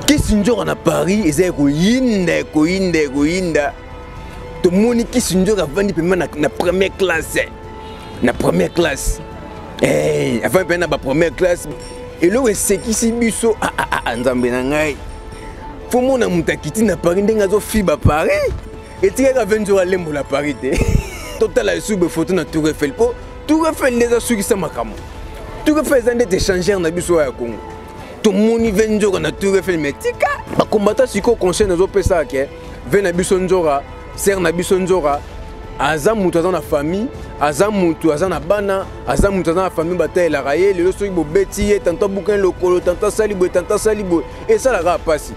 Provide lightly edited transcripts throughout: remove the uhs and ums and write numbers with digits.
Kisinjora na Paris ezali koyinda tomoni Kisinjora avandi pema na première classe avant pena ba première classe elo esekisi biso nzambe na ngai fo mona mutakiti na Paris ndenga zo fiba Paris etika venzo alembo la Paris te total a sube photo na Tour Eiffel po Tour Eiffel les sukisa makamo Tour Eiffel zande te changer na biso ya Congo to moni venzo na Tour Eiffel metika ba combattant siko conseil na zo pesa ke vena biso nzora ser na biso nzora aza mutu aza na famille aza mutu aza na bana aza mutu aza na famille batela raye lelo soki bobeti ye tanta bukin lokolo tanta salibo et ça la rapasi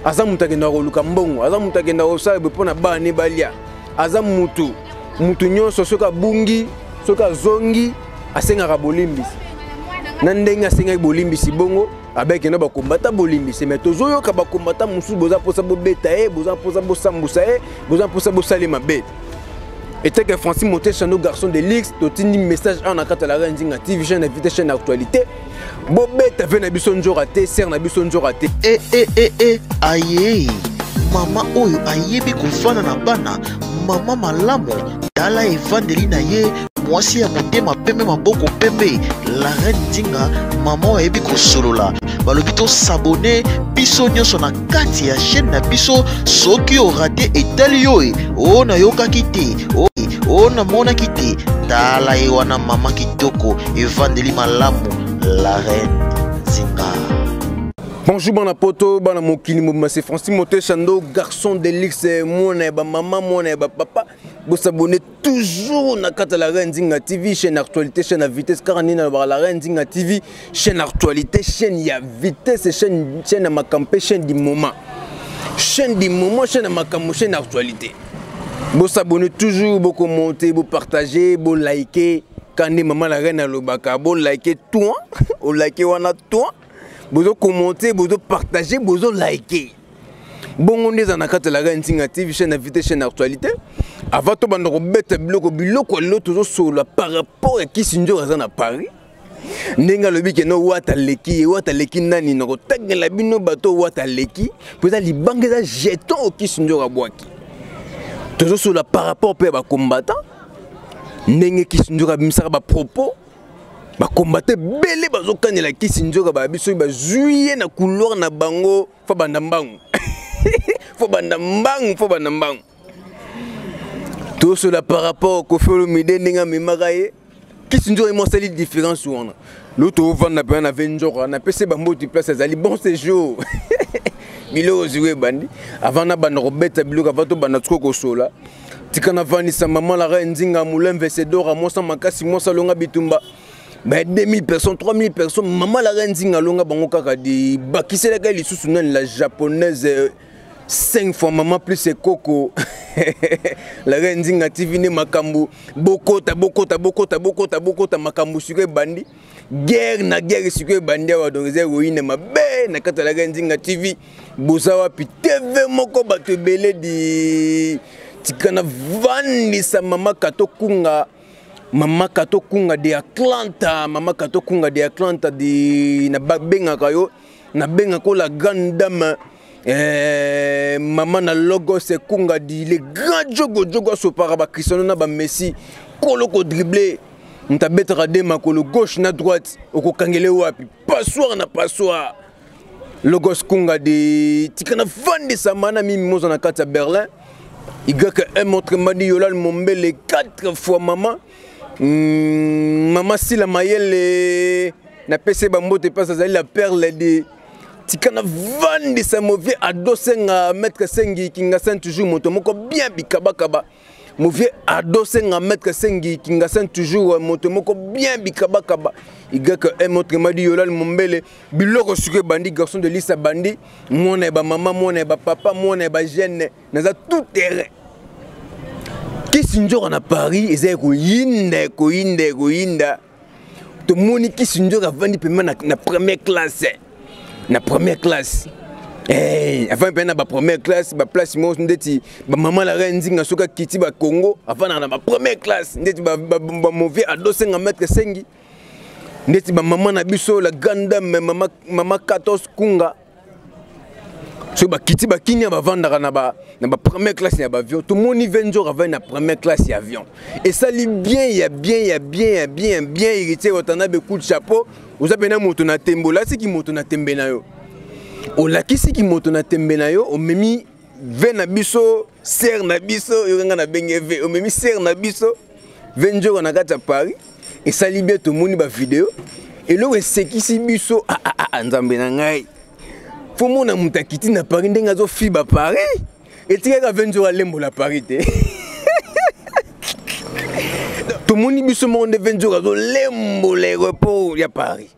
aza mutu akenda koluka mbongo aza mutu akenda kosala pona bana balia aza mutu nyonso soki abungi soki azongi asengaka bolimbisi na ndenge asengaki bolimbisi bongo abekenda bakombata bolimbisi mais tozoyoka bakombata mosusu boza mposa bobeta ye boza mposa bosambusa ye boza mposa bosalema mabe. Et que Francis Moté Chando garçon de l'X, totini message en akata la Rendinga TV chaîne invité chaîne actualité. Bobette avait na biso njo raté, ser na biso njo raté. Aye. Mama oyo ayebi kofana na bana, mama malamu dala evandeli na ye, mwasi ya motema pembe maboko pembe. La Rendinga mama ayebi kosolola. Balobito s'abonner biso nyonso na kati ya chaîne na biso soki o raté etali yo o na yoka kite o na mona kite tala e wana mama kitoko evandeli malamu la reine Zinga. Bonjour bana poto bana mokili mobima c'est Francis Moté Chando garçon de l'X mona ba maman mona ba papa vous s'abonner toujours na kata la Reine Zinga TV chaîne actualité chaîne à vitesse car ni na la Reine Zinga TV chaîne actualité chaîne ya vitesse chaîne à makampe chaîne du moment chaîne à makampe chaîne actualité vous s'abonner toujours vous commenter vous partager vous liker quand ni maman la reine alobaka vous liker toi vous liker wana toi vous commenter vous partager vous liker. Bon, on est en akata la Reine Zinga TV chaîne à vitesse chaîne actualité. Avant tout bande robette biloko l'autre sur par rapport à Kisinjora à Paris. Nenga lobi ke no wata leki nani no tagela bino bato wata leki. Pour ça li banque jeton au Kisinjora boaki. Toujours sur par rapport pe ba combattant. Nenga Kisinjora bimsaka ba propos. Ba combattre belé bazokanya la Kisinjora ba biso ba juillet na couloir na bango fa bandambangu. Faut bandambang. Tout cela par rapport au fait le midi n'enga memaraye. Qui sont toujours une différence ou on. L'autre vend na peine à 20 jours. On a passé bambo du place à bon séjour. Milo joué bandi. Avant na ban robette bilo avant to banatro ko sola. Tikana vani sa maman la Reine Zinga moulin vencedor à moi sans makasi moi salonga bitumba. Ben 2000 personnes, 3000 personnes, maman la Reine Zinga longa bango kaka di bakise la gali sous la japonaise 5 fois maman plus c'est coco. La Reine Zinga TV ne makambu bokota makambu suke bandi guerre na guerre suke bandi wa donc héroïne mabe na kata la Reine Zinga TV bozawa pi TV moko bato belé di tikana vandi sa mama katokunga de Atlanta di na benga kayo na benga ko la grande dame maman na logo se kunga di le grand jogo so para ba Cristiano na ba Messi koloko dribbler nta betra de makolo gauche na droite okokangele wapi passoire logo kunga di tikana vandi sa mana mimi moza na kata Berlin igaka un montre madi yolal mombele 4 fois maman. Maman si la mayele na PC bambote passe azali la perle de tikana vandi sa mauvais adosenga maître sengi kinga sen toujours moto moko bien bikabakaba mauvais adosenga maître sengi kinga sen toujours moto moko bien bikabakaba igaka un autre madi yolal mombele biloko suke bandi garçon de lisa bandi mona ba maman mona ba papa mona ba jeune naza tout terrain. Kisinjora na Paris ezali koyinda to moni Kisinjora vandi pema na première classe avant pena ba première classe ba place mo ndeti ba maman la Reine Zinga soka kiti ba Congo avant na ba première classe ndeti ba mauvais adosenga maître sengi ndeti ba maman na biso la grande dame mama 14 kunga so ba kiti ba kini ba vendre na ba première classe ya ba avion tout mon niveau jour avant na première classe ya avion et ça li bien hérité otana be coup de chapeau vous avez na moto na tembo là c'est qui moto na tembe na yo o la kisi ki moto na tembe na yo o memi ve na biso ser na biso yo nga na bengeve o memi ser na biso venjo na kata Paris et ça li bien tout monde ba vidéo et lo esekisi biso nzambe na ngai faut mon amutakiti na Paris ndenga zo fiba Paris et tika venjo a lembo la Paris te tout monde biso monde venjo zo lembo l'aéroport ya Paris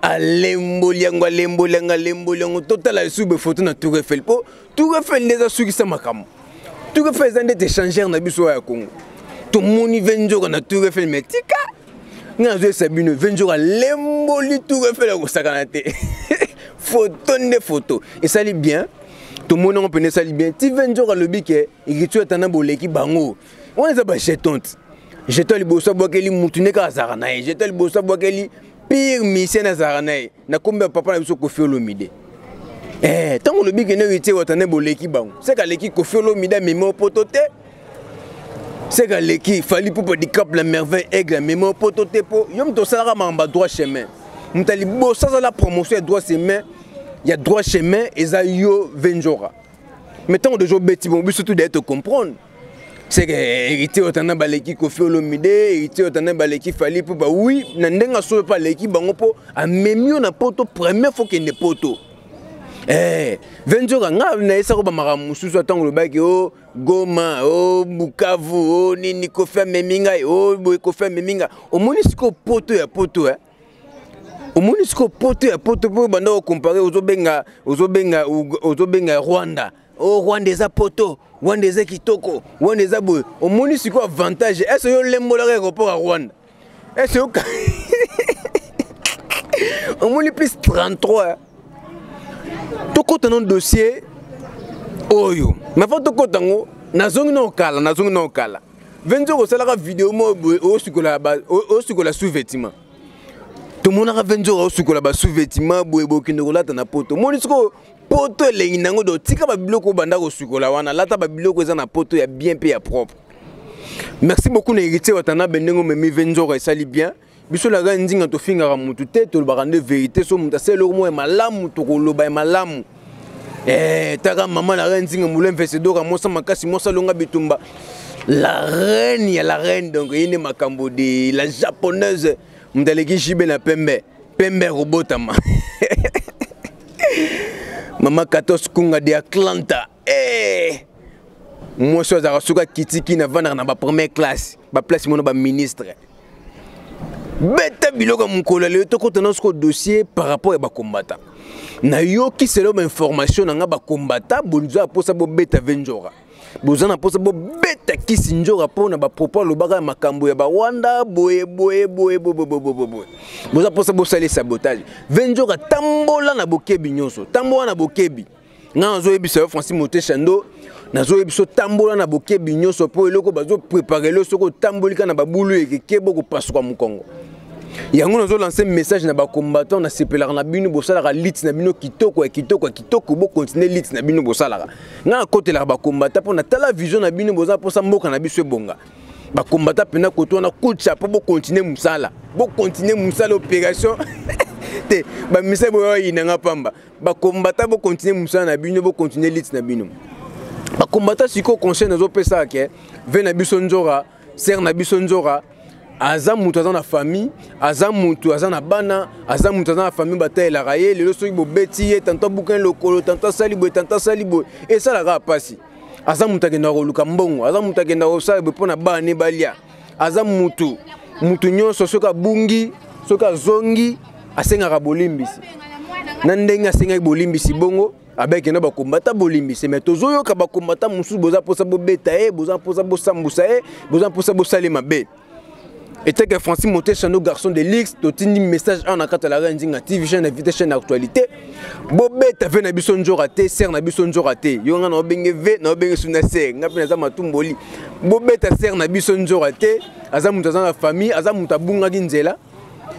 a lembo liango total la sube photo na Tour Eiffel po Tour Eiffel les a suki sa makamo Tour Eiffel zande te changer na biso ya Congo tout monde venjo na Tour Eiffel metika nga zo sabino venjo a lembo li Tour Eiffel ko sakana te photo et ça lit bien tout le monde on peut ça lit bien ti venjo a le bique et tu atana boleki bango on les a ba jetante jeton li bosa bokeli mutune ka zarana jeton li bosa bokeli pire mission na zarana na kombe papa na biso Koffi Olomide tant le bique ne witi atana boleki bango c'est ka leki Koffi Olomide mémo potote c'est que l'équipe fallait pour di cap la merveille aigle mémo potote po yom to sala mamba droit chemin mutali bo ça la promotion droit chemin il y a droit chemin et ça yo venjora mettons de jour beti bon surtout d'être comprendre c'est que hérité otana ba l'équipe Koffi Olomide hérité otana ba l'équipe fallait pour ba oui na ndenga so pas l'équipe bango po a memio na poto première fois que ne poto venjora nga na esa ko ba maramu susu atango le baki o Goma o Bukavu o nini Koffi meminga o boy Koffi meminga o monisiko poto ya poto au monisco poto pour banda comparer aux obenga Rwanda au Rwanda eza poto Rwanda eza kitoko Rwanda eza boy au monisco avantage est-ce yo lembo la aéroport à Rwanda est-ce yo au moni plus 33 to kota non dossier oyo mais faut to kota ngo nazongi no kala venzo ko sala vidéo mo o sikola sous-vêtement tout le monde a vendu au sukola ba sous-vêtement boyebo kinoko lata na poto monisiko poto lengi nango do tika ba biloko banda ko sukola wana lata ba biloko eza na poto ya bien pe ya propre. Merci beaucoup na héritier watana bendengo memi venjora esali bien biso la ga ndinga to finga mutu te to ba rende vérité so muta selo mo malamu to ko loba malamu taka mama la ndinga mulen vesedora mosa makasi mosa longa bitumba la reine donc yene makambo de la japonaise mdaleki jibe na pembe robotama mama Katos kunga de Atlanta moi so za suka kitiki na vendre na ba première classe ba place mono ba ministre beta biloko mukolo le to kotana ce dossier par rapport à ba combattant na yo ki selo ba information na ba combattant bonza posa bo beta venjora bozana posa bo beta kisinjora pona ba propos lo baga makambo ya ba Rwanda boye boza posa bo sali sabotage venjora tambola na bokebi nyonso tambola na bokebi nga zo ebisa Francis Moté Chando nazo ebiso tambola na bokebi nyonso po eloko bazo préparer le soko tambolika na babulu ekebo ko pasuka mukongo yango nazo lancer message na ba combattant na sepelar na bino bosala lit na bino kitoko bo continuer lit na bino bosala nga côté la ba combattant pour na tala vision na bino boza posa mboka na biso bonga ba combattant pena koto na coach po bo continuer musala opération te ba mise bo yinanga pamba ba combattant bo continuer musala na bino bo continuer lit na bino ba combattant siko conseil nazo pesa ke ve na biso njora ser na biso njora aza mutu aza na famille aza mutu aza na bana aza mutu aza na famille batela raye lelo soki bo beti ye tanto bukan lokolo tanto salibo et ça la pasi aza mutu akenda koluka mbongo aza mutu akenda kosala pona bana balia aza mutu nyonso soka bungi soka zongi asengaka bolimbisi na ndenge asengaki bolimbisi bongo avec na ba combattant bolimbisi mais tozoyo ka ba combattant musu boza posa bo beta boza posa bo sambusa boza posa bo salema be. Et que Francis Moté Chando garçon de l'X, tu as un message en akata la rendinga TV chaîne invité chaîne actualité. Bobé ta ve na biso njo raté, ser na biso njo raté. Yo nga na obenge ve na obenge suna ser, ngapi na za matumboli. Bobé ta ser na biso njo raté, aza mutu za na famille, aza mutu bunga ginzela.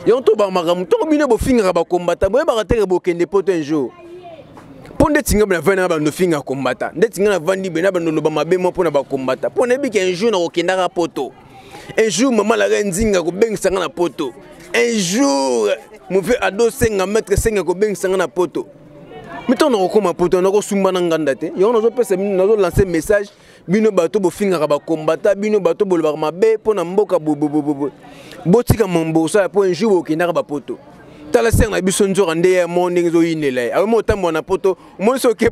Yo to ba makamu to bino bo finga ba combattant, bo ba raté bo kende poto un jour. Ponde tinga na vana ba ndofinga kombata. Nde tinga na vandi bena ba ndolo ba mabe mo pona ba kombata. Pona bi un jour na okendaka poto. Un jour maman la renzinga ko bengisanga na poto. Un jour mo fait ado senga maître senga ko bengisanga na poto. Mettons na ko ma poto na ko sumba na nganda te. Yo na zo pesa na zo lancer message bino bato bo finga ba kombata bino bato bo ba mabe pona mboka bo botika mombosa po un jour okendaka ba poto. Tala ser na biso nzora nde ya monde zo yinela awe mo tambo na poto mo so ke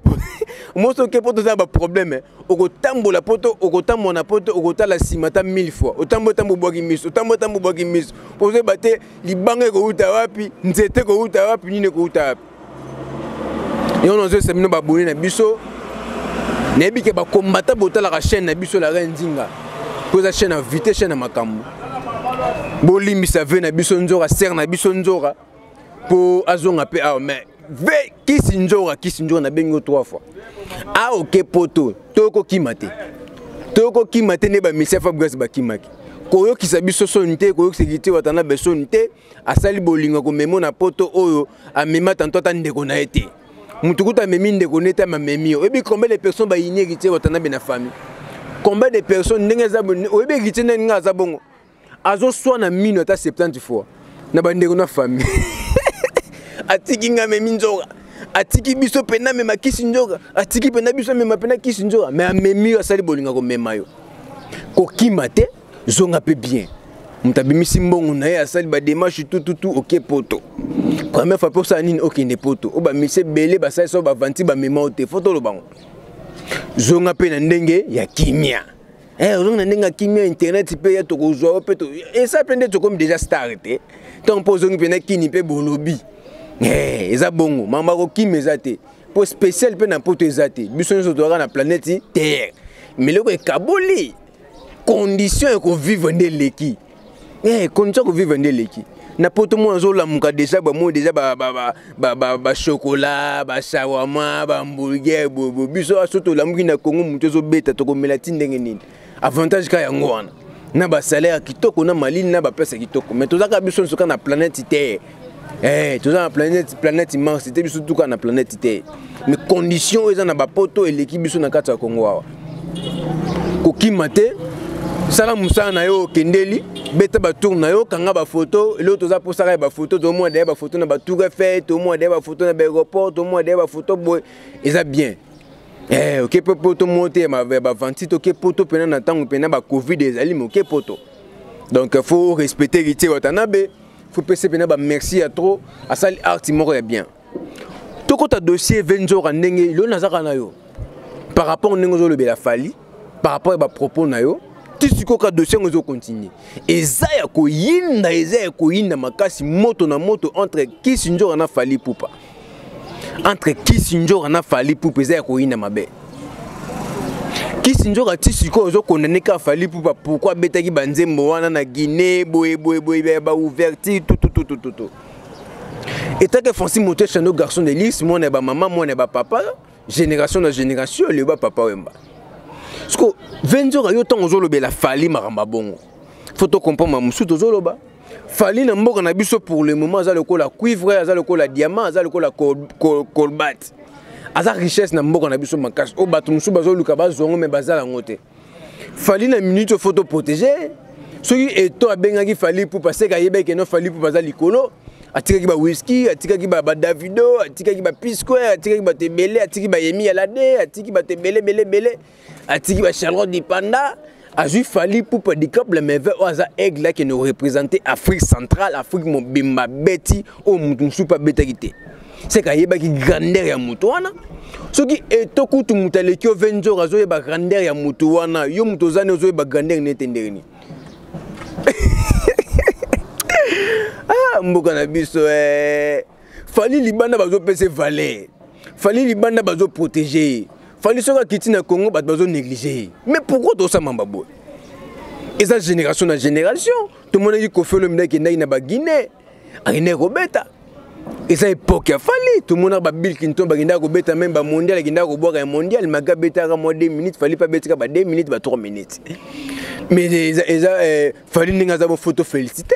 poto za ba problème oko tambo la poto oko tambo na poto oko tala simata 1000 fois otambo bwaki miso otambo bwaki miso poze bate libanga ko uta wapi nzete ko uta wapi nine ko uta wapi yo no zo semino ba boni na biso nebi ke ba kombata botala ka chaîne na biso la renzinga poza chaîne à vite chaîne à makambo bolimbisa ve na biso nzora ser na biso nzora pour azonga pe ah mais ve kisinjora na bengo 3 fois ah ok poto toko kimate ne ba misa Fabrice ba kimaki koyo kisabiso sonite koyo sekiti watana besonite asali bolinga ko memo na poto oyo amema tanto ndeko na ete mutukuta memi ndeko neta mamemio ebi combien de personnes ba inérité watana be na famille combien de personnes ndenge za oyebi kitene nga za bongo azo so na mino ta 70 fois na ba ndeko na famille atiki nga memi nzoka atiki biso pena mema kisi nzoka atiki pena biso mema pena kisi nzoka mais amemi asali bolinga ko mema yo ko kimate zonga pe bien mutabimisi mbongo na ye asali ba démarche tout ok poto première fois pour ça nini ok ne poto o ba mise belé ba sai so ba vanti ba mema o te photo lo bango zonga pe na ndenge ya kimia zonga na ndenge ya kimia internet pe ya to ko zo pe to et ça prendre to comme déjà star te ton pozongi pe na kini pe bolobi eza bongo mama ko kimezate pour spécial pe na poto ezate biso nso to na planète Terre mais le ko kaboli condition ko vivre nde leki condition ko vivre nde leki na poto mo nzo la muka déjà ba mo déjà ba chocolat ba shawarma ba hamburger bo biso asoto la muki na Congo muto zo beta to ko melati ndenge nini avantage ka yango wana na ba salaire kitoko na malini na ba pesa kitoko mais to zaka biso nso ka na planète Terre tout ça na planète Mars c'était biso tout ka na planète Terre mais condition eza na ba poto eleki biso na kati ya Congo awa ko kimate sala musala na yo kendeli beta ba tour na yo kanga ba photo elo to za posaka ba photo to mo de ba photo na ba tour Eiffel to mo de ba photo na ba aéroport to mo de ba photo boy eza bien ok poto monter ba venti to ke poto pena na tango pena ba covid ezali mo ke poto donc faut respecter rité watanabe faut penser pena ba merci à trop à sali art moko ya bien to ko ta dossier venjora ndenge lo nazaka na yo par rapport ndenge zo le bela fali par rapport ba propos na yo tisiko ka dossier ngozo continuer eza ya koyinda makasi moto na moto entre Kisinjora na Fally Ipupa entre Kisinjora na Fally Ipupa eza ya koyinda mabe Kisinjora tisiko ozo condamner ka Fally Ipupa pourquoi betaki banzembo wana na Guinée boye ba ouverture tout et tant que Francis Moté Chando garçon de liste moi na ba maman moi na ba papa génération na génération le ba papa wemba. Parce que Venjora yo tant ozolo be la Fally maramba bongo. Faut to comprendre musu to zolo ba. Fally na mboka na biso pour le moment za le ko la cuivre, za le ko la diamant, za le ko la colbat. Aza richesse na mboka na biso makasi. O batu musu bazo luka ba zongo me bazala ngote. Fally na minute photo protéger. Soki eto abengaki Fally Ipupa parce que yebe ke no Fally Ipupa za likolo. Atika ki ba whisky, atika ki ba Davido, atika ki ba P-Square, atika ki ba Tebele, atika ki ba Yemi Alade, atika ki ba Tebele, atika ki ba Charlotte Dipanda, azu Fally Ipupa di cap le meve oza aigle qui nous représenter Afrique centrale, Afrique mo bimba beti o mutu super betakite. C'est ka yeba ki grandeur ya mutu wana. Soki etoku tu mutale ki o Venjora zo yeba grandeur ya mutu wana, yo mutu zane zo yeba grandeur netenderni. Mboka na biso Fally libanda bazo pese valer Fally libanda bazo protéger Fally soka kiti na Congo bazo négliger mais pourquoi tout ça mambabo et ça génération na génération tout le monde qui ko fait le mnek na ba Guinée Guinée robeta et ça époque ya Fally tout le monde ba Bill Clinton ba ginda ko beta même ba mondial ginda ko boka mondial maga beta ka mo 2 minutes Fally pas beta ba 2 minutes ba 3 minutes mais Fally ninga za bo photo féliciter.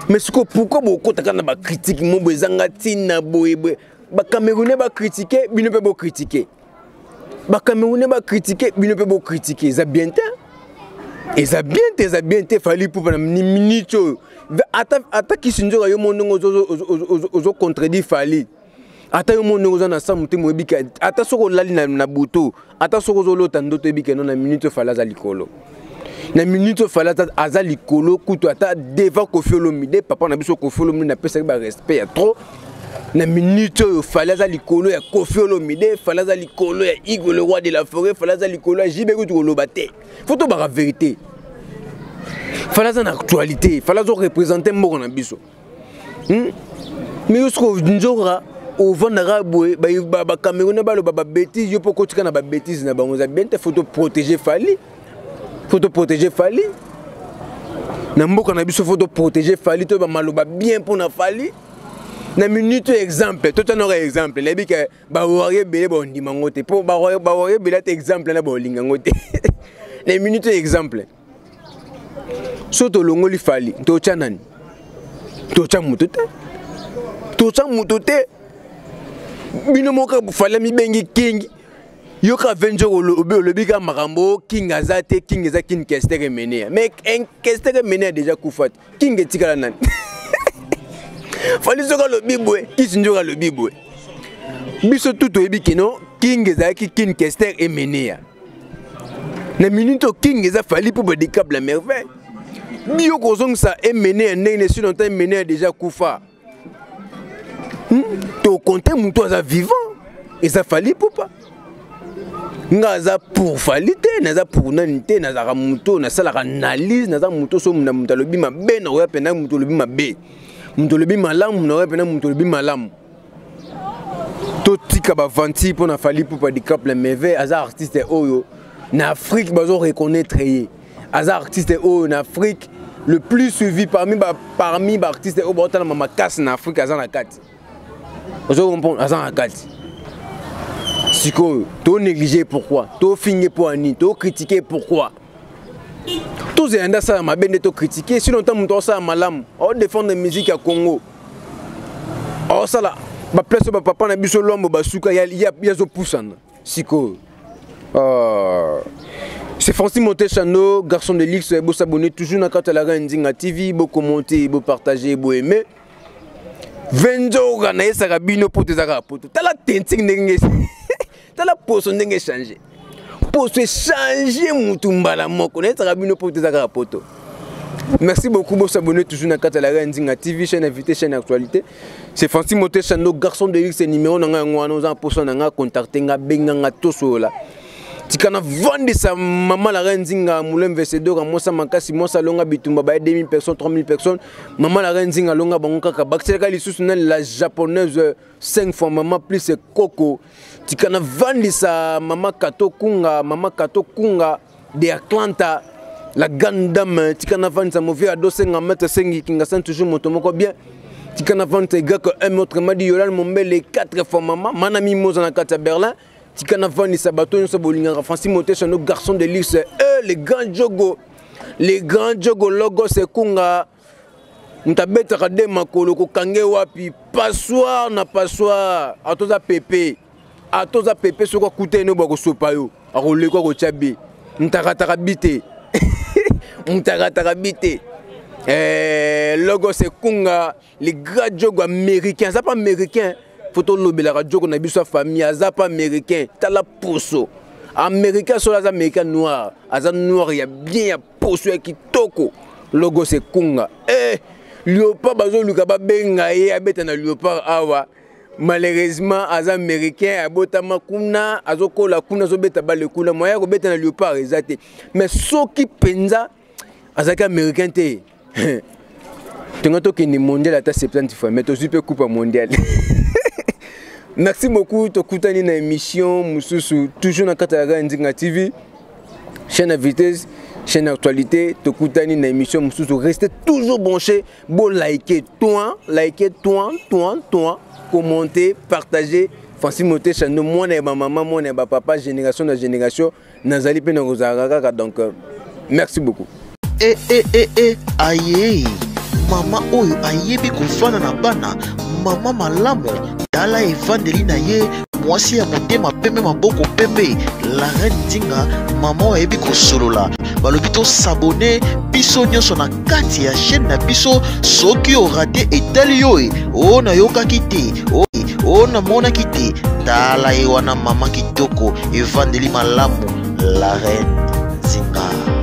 Mais pourquoi beaucoup de critique mo bezanga tina boye ba Camerounais ba critiquer, bino pe bo critiquer. Ba Camerounais ba critiquer, bino pe bo critiquer. Ça bien te. Et ça bien te fali pour ni minute. Ata ki sinjo yo mondongo ozo contredire fali. Ata yo mondongo za na samuti mo bika. Ata soko lali na buto. Ata soko zo lota ndoto bika non na minute fala za likolo. Na minute fala za aza likolo kuto ata devant Koffi Olomide papa na biso Koffi Olomide na pesa ba respect ya trop. Na minute yo fala za likolo ya Koffi Olomide, fala za likolo ya Igor le roi de la forêt, fala za likolo ya Jibe Kutu Lobate. Faut to ba vérité. Fala za na actualité, fala zo représenter mboko na biso. Mais yo sko njora au vendara boy ba Cameroun ba lo ba bêtise yo poko tika na ba bêtise na bango za bien te faut protéger Fali. Faut protéger Fali. Na mboka na biso faut protéger Fali to ba maloba bien pour na Fali. Na minute exemple, tout un autre exemple, les bique ba warrior belé bon dimangote pour ba warrior belé exemple na bo lingangote. Les minutes exemple. Soto longoli Fali, to chanani. To chamutote. To chamutote. Bino moka Fali mi bengi king. Yoka venjo le bika marambo king azate king eza king kestere menea. Mais un kestere menea déjà koufat. King etikala nan. Fali soka le bibwe, qui sinjoka le bibwe. Biso tout oyebi kino king ezaki king kester et menea. Na minute king eza Fali pour décap la merveille. Bio kozong sa et menea ndenge si longtemps menea déjà kufa. To compter muto aza vivant et ça Fali pour pas. Ngaza pour Fali te, naza pour nanite, naza ka muto, na sala analyse, naza muto so muna muta lobi mabe na oya pena muto lobi mabe. Muto lobi malamu na oya pena muto lobi malamu. To tika ba vanti pour na Fali pour pas décap la merveille, aza artiste oyo. Na Afrique bazo reconnaître yé. Aza artiste oyo na Afrique le plus suivi parmi ba artistes oyo ba na mama casse na Afrique aza na kati. Ozo comprendre aza na kati. Siko, to négliger pourquoi? To finir pour ani, to critiquer pourquoi? Tous les gens ça m'a bien de critiquer, si longtemps mon ça malam, on défendre la musique à Congo. Oh ça là, ba place ba papa na biso lombo ba suka ya zo poussana. Siko. C'est Francis Moté Chano, garçon de l'X, vous s'abonner toujours dans la Rendinga TV, vous commenter, vous partager, vous aimer. Venjo gana sarabino pour tes arapoto. T'as la tenting n'engage. T'as la potion n'engage changer. Pour se changer mutumbala moko. N'es sarabino pour tes arapoto. Merci beaucoup pour s'abonner toujours dans la Rendinga TV, chaîne invité, chaîne actualité. C'est Francis Moté Chano, garçon de l'X, numéro n'anga ngwano za potion n'anga contacter nga benga nga toso la. Tikana vendre sa maman la Rendinga moulin vencedor moi ça makasi moi ça longa bitumba ba 2000 personnes 3000 personnes maman la Rendinga longa bango kaka bakselaka lisusu na la japonaise 5 fois maman plus coco tikana vendre sa maman Kato Kunga de Atlanta la grande dame tikana vendre sa movie à 250 kinga sans toujours moto moko bien tikana vendre gars que un autre m'a dit Yolan Mombele 4 fois maman manami moza na kata Berlin. Tikana vani sabato yon sabolinga Francis Moté Chano garçon de l'X les grands jogo logo c'est kunga ntabeta kade makolo ko kange wapi passoir na passoir atoza pepe soko kute no bako sopa yo akole ko chabi ntakata bite logo c'est kunga les grands jogo américains ça pas américain. Photo lobela radio qu'on a vu sa famille azapa américain tala poso américain sur les américains noirs aza noir il y a bien ya poso qui toko logo c'est kunga Léopard bazo luka ba benga ye abeta na Léopard awa malheureusement aza américain abotama kuna azokola kuna zo beta ba le kuna moya ko beta na Léopard ezate mais soki penza azaka américain te tengato ki ni mondial ata 70 fois mais to super coupe mondial. Merci beaucoup de écouter une émission Moussousou toujours dans la Rendinga TV chaîne à vitesse chaîne actualité de écouter une émission Moussousou restez toujours branchés bon liker toi commenter partager Francis Moté Chano moi et ma maman moi et ma papa génération na génération nazali pe na rozaraka donc merci beaucoup aïe mama oyo ayebi kofana na bana, mama malamu tala evandeli na ye mwasi ya motema pembe maboko pembe. La reine Nzinga mama oyo ayebi kosolola. Balobi to s'abonner biso nyonso na kati ya chaîne na biso soki o raté etali yo o na yokaki te o na monaki te tala ye wana mama kitoko evandeli malamu la reine Nzinga.